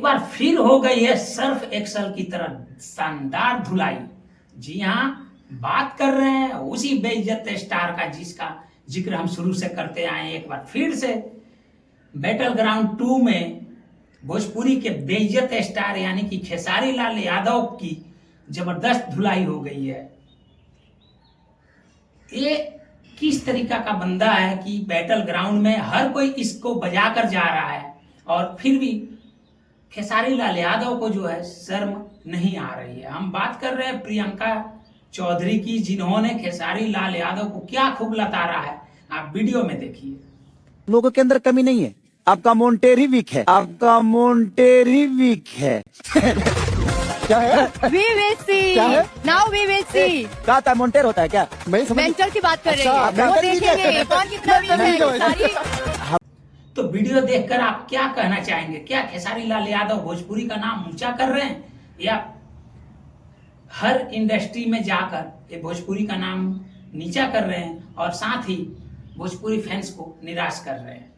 बार फिर हो गई है सर्फ एक्सल की तरह शानदार धुलाई। जी हाँ, बात कर रहे हैं उसी बेइज्जत स्टार का जिसका जिक्र हम शुरू से करते आए। एक बार फिर से बैटल ग्राउंड 2 में भोजपुरी के बेइज्जत स्टार यानी कि खेसारी लाल यादव की जबरदस्त धुलाई हो गई है। ये किस तरीका का बंदा है कि बैटल ग्राउंड में हर कोई इसको बजा कर जा रहा है और फिर भी खेसारी लाल यादव को जो है शर्म नहीं आ रही है। हम बात कर रहे हैं प्रियंका चौधरी की, जिन्होंने खेसारी लाल यादव को क्या खूब लताड़ा है। आप वीडियो में देखिए। लोगों के अंदर कमी नहीं है, आपका मोन्टेरी वीक है, आपका मोन्टेरी वीक है। क्या है? We will see. क्या है? Now we will see. क्या होता है? मोन्टेर होता है क्या? मैं समझ मेंटल की बात कर रही अच्छा, है। वो mental की देखेंगे है। कौन कितना वीक है। सारी तो वीडियो देखकर आप क्या कहना चाहेंगे? क्या खेसारी लाल यादव भोजपुरी का नाम ऊंचा कर रहे हैं या हर इंडस्ट्री में जाकर ये भोजपुरी का नाम नीचा कर रहे हैं और साथ ही भोजपुरी फैंस को निराश कर रहे हैं?